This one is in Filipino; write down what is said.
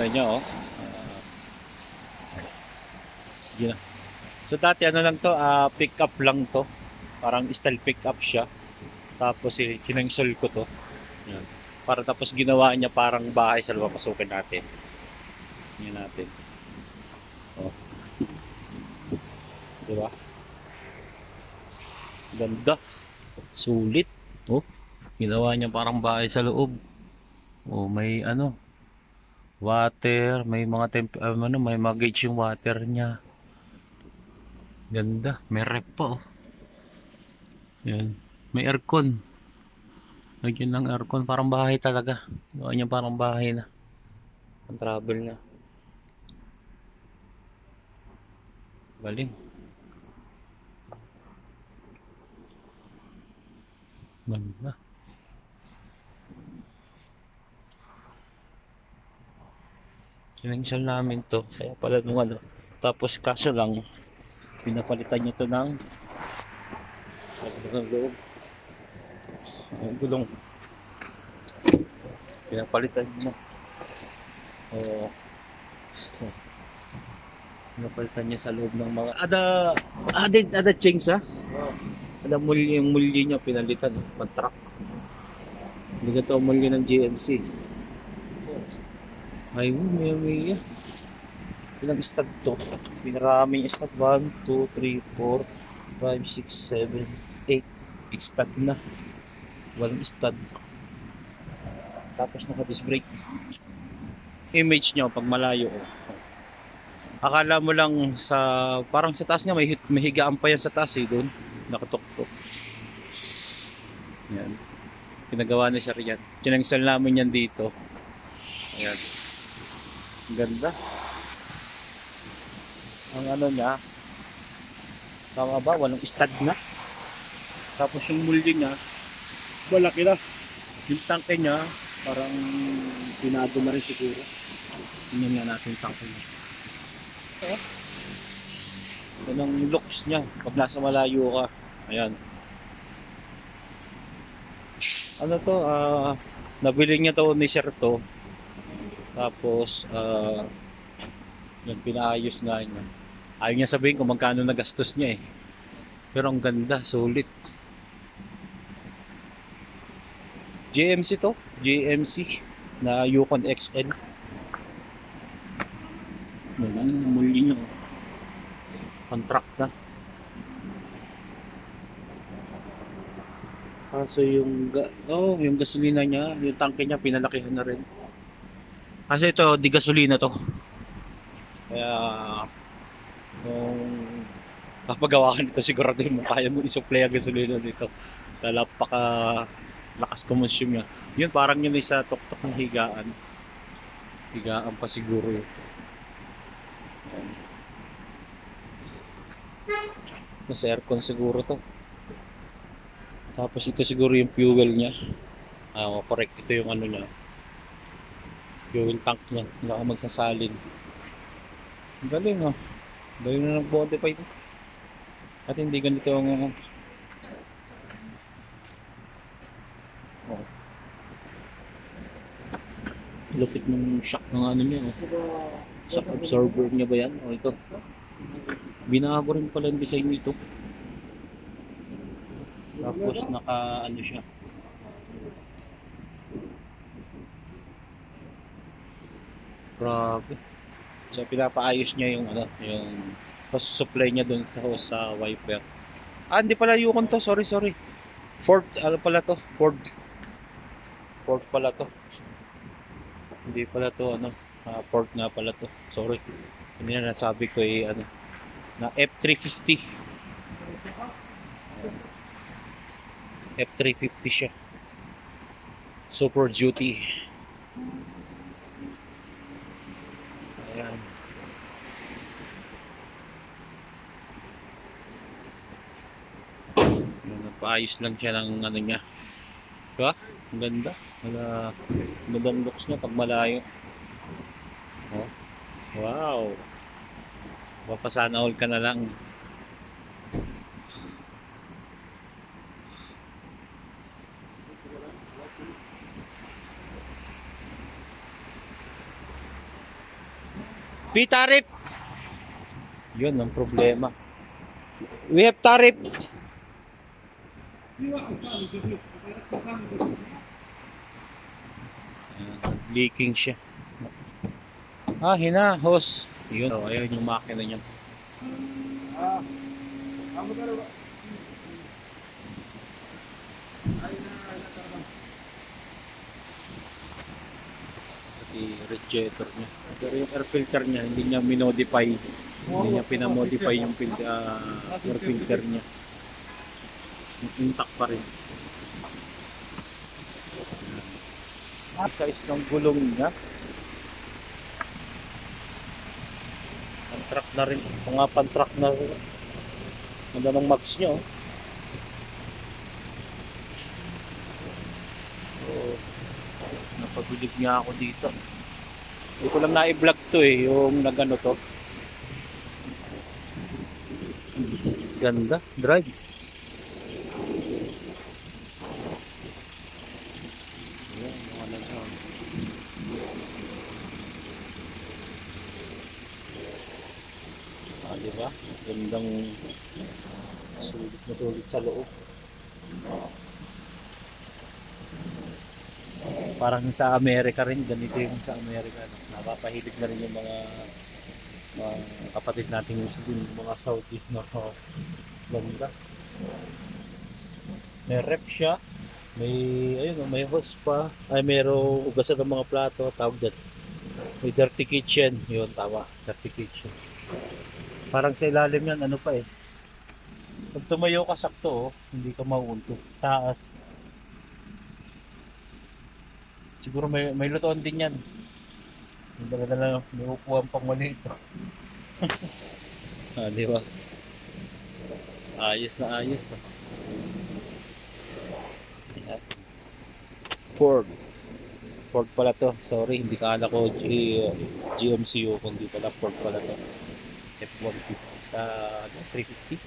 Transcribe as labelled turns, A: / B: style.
A: Kita niyo, oh. Yun. So dati ano lang to, pick up lang to. Parang style pick up siya. Tapos kinangsol ko to. Yan. Para tapos ginawa niya parang bahay sa loob, pasukin natin. Yan natin. Oh, di ba? Ganda. Sulit. Oh, ginawa niya parang bahay sa loob. Oh, may ano, water, may mga ano, may mga gauge yung water niya. Ganda, may ref pa oh. Yan. May aircon. Lagyan ng aircon, parang bahay talaga. Ginawa niya parang bahay na. Ang travel na. Galing. Ganda. Kinansel namin to. Kaya pala nung ano. Tapos kaso lang, pinapalitan niya to ng loob. Ang gulong. Pinapalitan niya. Oh. Pinapalitan niya sa loob ng mga ada change ha. Ada muli yung muli niya pinalitan, pag-truck. Hindi ka to muli ng GMC. Ay, may ilang stud to? Pinaraming stud. 1, 2, 3, 4, 5, 6, 7, 8. 8 stud na. Walang stud. Tapos naka-disc brake. Image nyo pag malayo. Akala mo lang sa, parang sa taas nga may higaan pa yan sa taas eh, doon. Nakatuktok. Yan. Pinagawa ni Sir yan. Kinangsel namin yan dito. Ayan. Ganda. Ang ano niya, tama ba? Walang stud na. Tapos yung multi niya, malaki na. Yung tangke niya, parang pinado na rin siguro. Tingnan nga natin yung tangke niya. Yan ang looks niya pag nasa malayo ka. Ayan. Ano to? Nabili niya to ni Sir to. Tapos, yung pinaayos nga niya. Ayaw niya sabihin kung magkano nagastos niya eh. Pero ang ganda, sulit. GMC to, GMC na Yukon XL. Muli niya. Contract na. Kaso yung yung gasolina niya, yung tangke niya pinalakihan na rin. Kasi ito, di gasolina to. Kaya kung papagawa ka nito, siguraduhin mo kaya mo isupply ang gasolina dito. Napaka lakas consume niya. Yun parang yun ay sa tuktok ng higaan. Higaan pa siguro yun. Mas aircon siguro to. Tapos ito siguro yung fuel niya. Correct, ito yung ano niya. Fuel tank niya. Hindi ako magsasalin. Galing oh. Galing na nag-modify ito. At hindi ganito ang lupit ng shock ng ano niya. Shock absorber niya ba yan? O ito. Binago rin pala yung design nito. Tapos naka ano siya. Grabe. So pinapaayos niya yung ano, yung supply niya doon sa wiper. Hindi pala Yukon to, sorry. Ford, ano pala to? Ford pala to. Hindi pala to ano, Ford nga pala to. Sorry. Hindi na nasabi ko ano na F350. F350 siya. Super Duty. Ayan. Nagpaayos lang siya ng ano niya. Diba? Ang ganda. Magandang looks niya pag malayo. Oh. Wow. Papasana all ka na lang. P-tariff! Yun ang problema. We have tariff. Leaking siya. Ah, hinahos. Yun. Oh, ayun yung makina niya. Pati radiator niya. Pero yung air filter niya, hindi niya minodify. Hindi niya pinamodify yung air filter niya. Intact pa rin. Size ng gulong niya. Pan-track na rin. Mga pan-track na rin. Ganda ng mags niya, oh. So, napabilib nga ako dito. Hindi ko lang na-vlog to eh, yung nagano to. Ganda, drive. Ayan, mga nasa. Ah, diba? Gandang sulit na sulit sa loob. Parang sa Amerika rin, ganito yung sa Amerika. Napapahilig na rin yung mga kapatid nating Muslim, mga Saudi, no? Ganda. May rep siya. May, ayun, may hose pa. Ay, mayroong ugasan ng mga plato. Tawag dyan. May dirty kitchen. Yun, tama. Dirty kitchen. Parang sa ilalim yan, ano pa eh. Pag tumayo ka sakto, oh, hindi ka mauunto. Taas. Siguro may lutoan din yan. Hindi ka na may upuan pang maliit. Ah, di ba? Ayos na ayos. Oh. Ayan. Ford. Ford pala to. Sorry, hindi ka ko GMCU, kundi pala Ford pala to. F-150. 350.